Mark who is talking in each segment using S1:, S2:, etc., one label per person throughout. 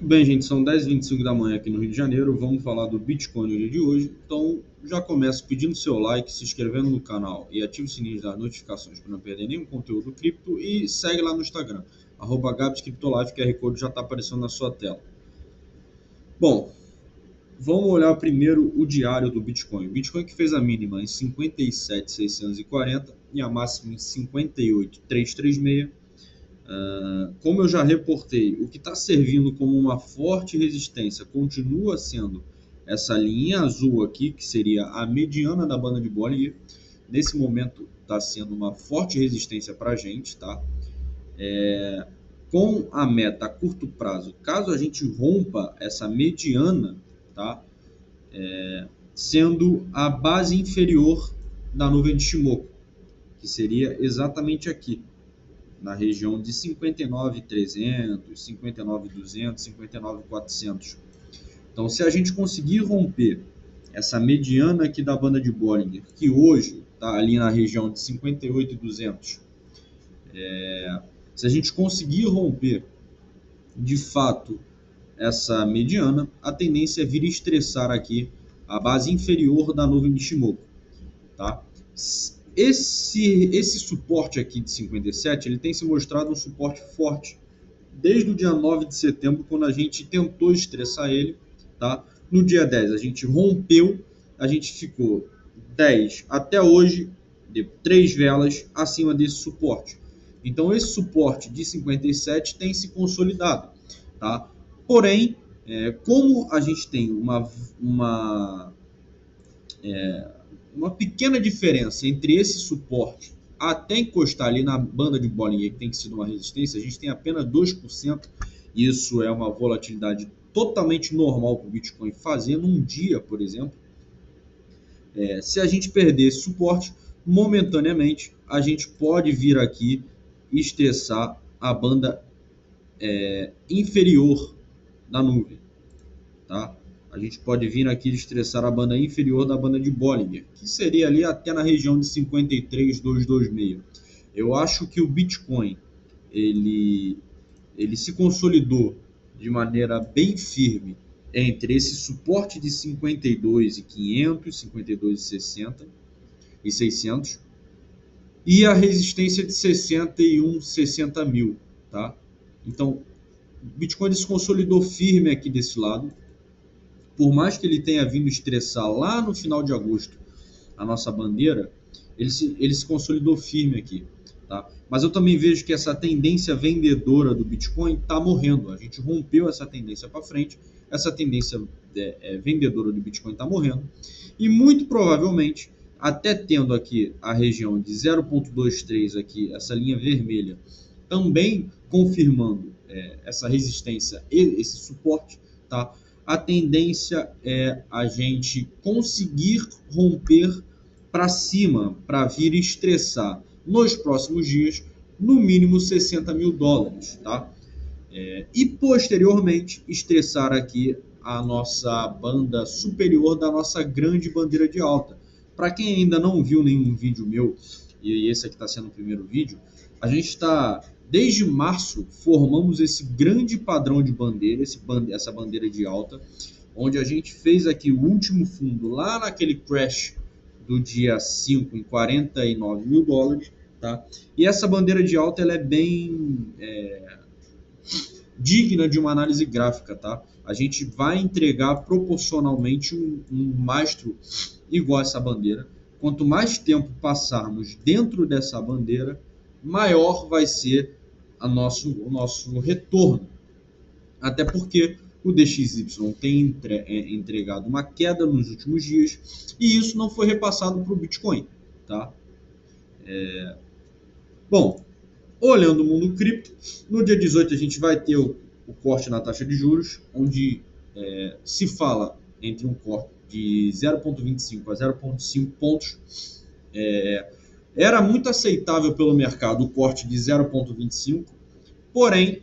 S1: Bem, gente, são 10h25 da manhã aqui no Rio de Janeiro. Vamos falar do Bitcoin no dia de hoje. Então, já começo pedindo seu like, se inscrevendo no canal e ative o sininho das notificações para não perder nenhum conteúdo cripto. E segue lá no Instagram, @GabsCryptoLife, o QR Code já está aparecendo na sua tela. Bom, vamos olhar primeiro o diário do Bitcoin. O Bitcoin que fez a mínima em 57.640 e a máxima em 58.336. Como eu já reportei, o que está servindo como uma forte resistência continua sendo essa linha azul aqui, que seria a mediana da banda de Bollinger. Nesse momento está sendo uma forte resistência para a gente, tá? Com a meta a curto prazo, caso a gente rompa essa mediana, tá? Sendo a base inferior da nuvem de Shimoku, que seria exatamente aqui, na região de 59.300, 59.200, 59.400. Então, se a gente conseguir romper essa mediana aqui da banda de Bollinger, que hoje está ali na região de 58.200, se a gente conseguir romper de fato essa mediana, a tendência é vir estressar aqui a base inferior da nuvem de Shimoku, tá? Esse suporte aqui de 57, ele tem se mostrado um suporte forte desde o dia 9 de setembro, quando a gente tentou estressar ele, tá? No dia 10 a gente rompeu, a gente ficou 10 até hoje, de 3 velas acima desse suporte. Então esse suporte de 57 tem se consolidado, tá? Porém, como a gente tem uma pequena diferença entre esse suporte até encostar ali na banda de Bollinger, que tem sido uma resistência, a gente tem apenas 2%. Isso é uma volatilidade totalmente normal para o Bitcoin fazer num dia, por exemplo. Se a gente perder esse suporte, momentaneamente, a gente pode vir aqui estressar a banda inferior da nuvem, tá? A gente pode vir aqui estressar a banda inferior da banda de Bollinger, que seria ali até na região de 53.226. Eu acho que o Bitcoin ele se consolidou de maneira bem firme entre esse suporte de 52.500, 52.60 e 600 e a resistência de 61, 60 mil, tá? Então, o Bitcoin se consolidou firme aqui desse lado. Por mais que ele tenha vindo estressar lá no final de agosto a nossa bandeira, ele se consolidou firme aqui, tá? Mas eu também vejo que essa tendência vendedora do Bitcoin está morrendo. A gente rompeu essa tendência para frente, essa tendência vendedora do Bitcoin está morrendo. E muito provavelmente, até tendo aqui a região de 0,23 aqui, essa linha vermelha, também confirmando essa resistência e esse suporte, tá? A tendência é a gente conseguir romper para cima, para vir estressar nos próximos dias, no mínimo 60 mil dólares, tá? E posteriormente estressar aqui a nossa banda superior da nossa grande bandeira de alta. Para quem ainda não viu nenhum vídeo meu, e esse aqui está sendo o primeiro vídeo, a gente está... Desde março, formamos esse grande padrão de bandeira, essa bandeira de alta, onde a gente fez aqui o último fundo lá naquele crash do dia 5 em 49 mil dólares. Tá? E essa bandeira de alta ela é bem digna de uma análise gráfica. Tá? A gente vai entregar proporcionalmente um mastro igual a essa bandeira. Quanto mais tempo passarmos dentro dessa bandeira, maior vai ser o nosso retorno. Até porque o DXY tem entregado uma queda nos últimos dias e isso não foi repassado para o Bitcoin. Tá? Bom, olhando o mundo cripto, no dia 18 a gente vai ter o corte na taxa de juros, onde se fala entre um corte de 0,25 a 0,5 pontos. Era muito aceitável pelo mercado o corte de 0,25, porém,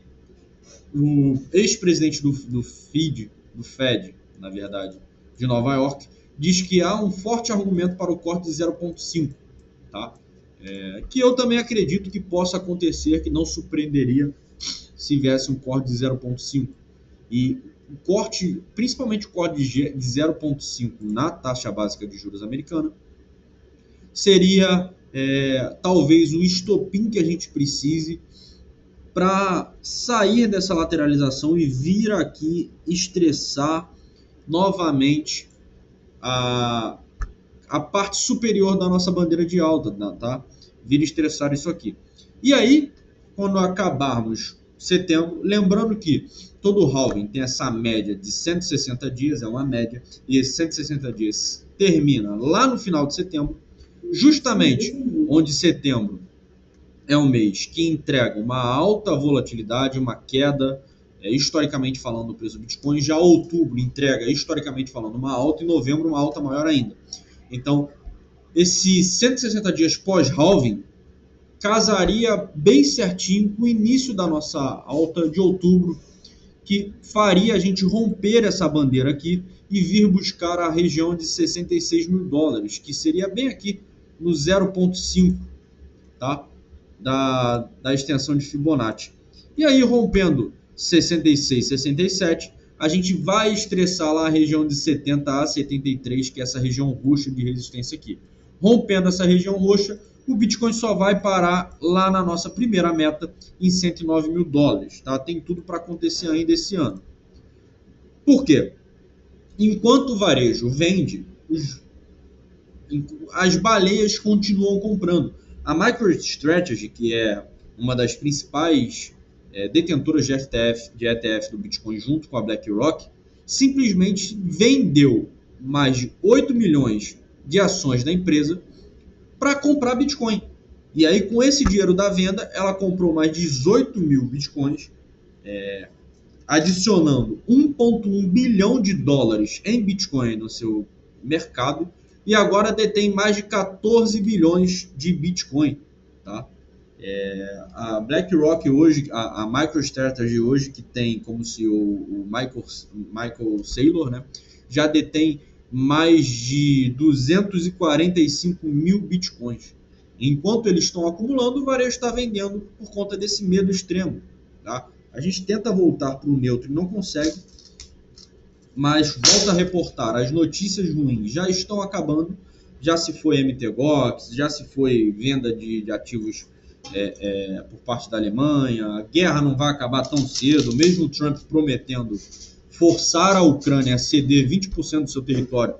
S1: o ex-presidente do Fed, na verdade, de Nova York, diz que há um forte argumento para o corte de 0,5, tá? Que eu também acredito que possa acontecer, que não surpreenderia se viesse um corte de 0,5. E o corte, principalmente o corte de 0,5 na taxa básica de juros americana, seria talvez o estopim que a gente precise para sair dessa lateralização e vir aqui estressar novamente a parte superior da nossa bandeira de alta, tá? Vir estressar isso aqui. E aí, quando acabarmos setembro, lembrando que todo halving tem essa média de 160 dias, é uma média, e esses 160 dias termina lá no final de setembro, justamente onde setembro é um mês que entrega uma alta volatilidade, uma queda, historicamente falando, no preço do Bitcoin. Já outubro entrega, historicamente falando, uma alta, e novembro uma alta maior ainda. Então, esses 160 dias pós-halving casaria bem certinho com o início da nossa alta de outubro, que faria a gente romper essa bandeira aqui e vir buscar a região de 66 mil dólares, que seria bem aqui no 0,5, tá? Da extensão de Fibonacci. E aí, rompendo 66, 67, a gente vai estressar lá a região de 70 a 73, que é essa região roxa de resistência aqui. Rompendo essa região roxa, o Bitcoin só vai parar lá na nossa primeira meta, em 109 mil dólares. Tá? Tem tudo para acontecer ainda esse ano. Por quê? Enquanto o varejo vende, as baleias continuam comprando. A MicroStrategy, que é uma das principais detentoras de ETF do Bitcoin junto com a BlackRock, simplesmente vendeu mais de 8 milhões de ações da empresa para comprar Bitcoin. E aí, com esse dinheiro da venda, ela comprou mais de 18 mil Bitcoins, adicionando 1,1 bilhão de dólares em Bitcoin no seu mercado, e agora detém mais de 14 bilhões de Bitcoin. Tá? A BlackRock hoje, a MicroStrategy hoje, que tem como CEO o Michael Saylor, né, já detém mais de 245 mil Bitcoins. Enquanto eles estão acumulando, o varejo está vendendo por conta desse medo extremo. Tá? A gente tenta voltar para o neutro e não consegue, mas volta a reportar, as notícias ruins já estão acabando, já se foi MTGOX, já se foi venda de ativos por parte da Alemanha, a guerra não vai acabar tão cedo, mesmo o Trump prometendo forçar a Ucrânia a ceder 20% do seu território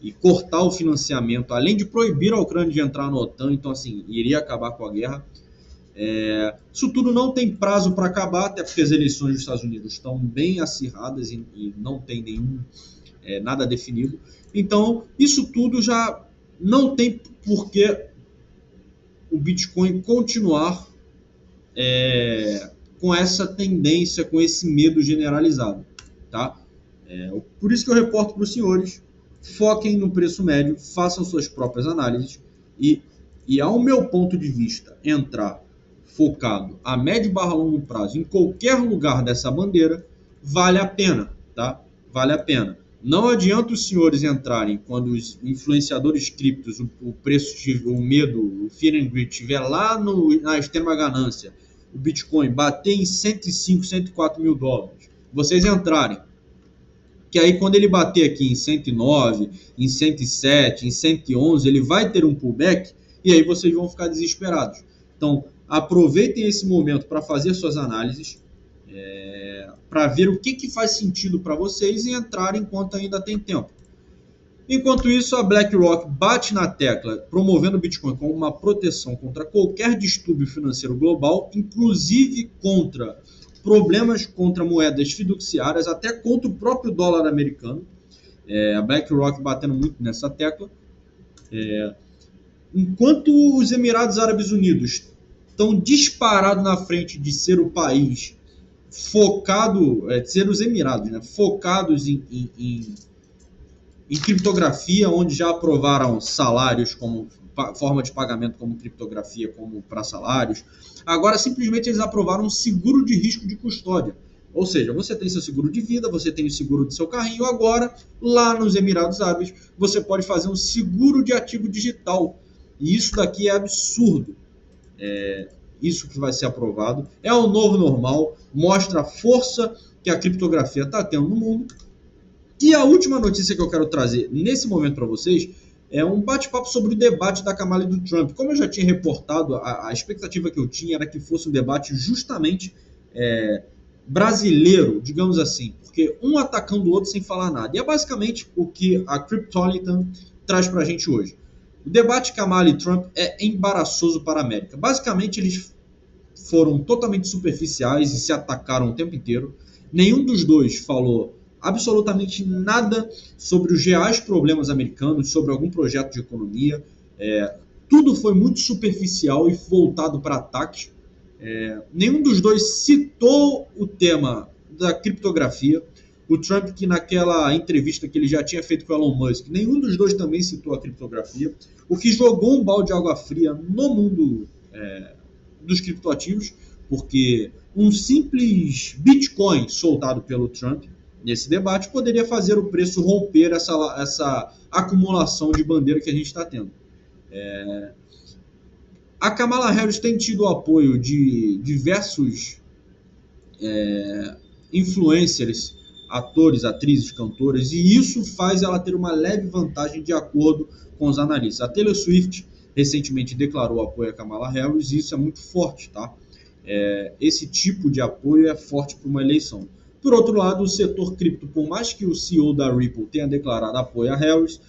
S1: e cortar o financiamento, além de proibir a Ucrânia de entrar na OTAN, então assim, iria acabar com a guerra. Isso tudo não tem prazo para acabar, até porque as eleições dos Estados Unidos estão bem acirradas e não tem nada definido. Então, isso tudo já não tem por que o Bitcoin continuar com essa tendência, com esse medo generalizado. Tá? Por isso que eu reporto para os senhores, foquem no preço médio, façam suas próprias análises e ao meu ponto de vista, entrar focado a médio barra longo prazo em qualquer lugar dessa bandeira, vale a pena, tá? Vale a pena. Não adianta os senhores entrarem quando os influenciadores criptos, o preço, o medo, o fear and greed estiver lá na extrema ganância, o Bitcoin bater em 105, 104 mil dólares, vocês entrarem. Que aí quando ele bater aqui em 109, em 107, em 111, ele vai ter um pullback e aí vocês vão ficar desesperados. Então, aproveitem esse momento para fazer suas análises, para ver o que faz sentido para vocês e entrar enquanto ainda tem tempo. Enquanto isso, a BlackRock bate na tecla, promovendo o Bitcoin como uma proteção contra qualquer distúrbio financeiro global, inclusive contra problemas contra moedas fiduciárias, até contra o próprio dólar americano. A BlackRock batendo muito nessa tecla. Enquanto os Emirados Árabes Unidos estão disparados na frente de ser o país focado, ser os Emirados, né, focados em criptografia, onde já aprovaram salários como forma de pagamento como criptografia, como para salários. Agora, simplesmente, eles aprovaram um seguro de risco de custódia. Ou seja, você tem seu seguro de vida, você tem o seguro do seu carrinho. Agora, lá nos Emirados Árabes, você pode fazer um seguro de ativo digital. E isso daqui é absurdo. Isso que vai ser aprovado. É o novo normal, mostra a força que a criptografia está tendo no mundo. E a última notícia que eu quero trazer nesse momento para vocês é um bate-papo sobre o debate da Kamala e do Trump. Como eu já tinha reportado, a expectativa que eu tinha era que fosse um debate justamente brasileiro, digamos assim, porque um atacando o outro sem falar nada. E é basicamente o que a Cryptolitan traz para a gente hoje. O debate Kamala e Trump é embaraçoso para a América. Basicamente, eles foram totalmente superficiais e se atacaram o tempo inteiro. Nenhum dos dois falou absolutamente nada sobre os reais problemas americanos, sobre algum projeto de economia. Tudo foi muito superficial e voltado para ataques. Nenhum dos dois citou o tema da criptografia. O Trump, que naquela entrevista que ele já tinha feito com o Elon Musk, nenhum dos dois também citou a criptografia, o que jogou um balde de água fria no mundo dos criptoativos, porque um simples Bitcoin soltado pelo Trump nesse debate poderia fazer o preço romper essa acumulação de bandeira que a gente está tendo. A Kamala Harris tem tido o apoio de diversos influencers, atores, atrizes, cantoras, e isso faz ela ter uma leve vantagem de acordo com os analistas. A Taylor Swift recentemente declarou apoio a Kamala Harris e isso é muito forte, tá? Esse tipo de apoio é forte para uma eleição. Por outro lado, o setor cripto, por mais que o CEO da Ripple tenha declarado apoio a Harris,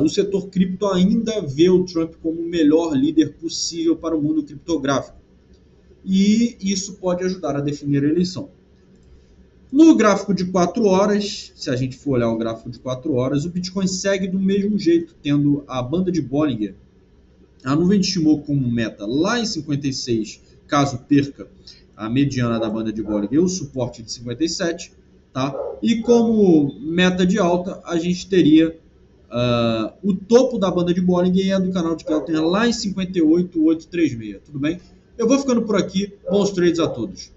S1: o setor cripto ainda vê o Trump como o melhor líder possível para o mundo criptográfico. E isso pode ajudar a definir a eleição. No gráfico de 4 horas, se a gente for olhar o gráfico de 4 horas, o Bitcoin segue do mesmo jeito, tendo a banda de Bollinger, a nuvem de Shimoku como meta lá em 56, caso perca a mediana da banda de Bollinger, o suporte de 57, tá? E como meta de alta, a gente teria o topo da banda de Bollinger e a do canal de Keltner lá em 58,836, tudo bem? Eu vou ficando por aqui, bons trades a todos.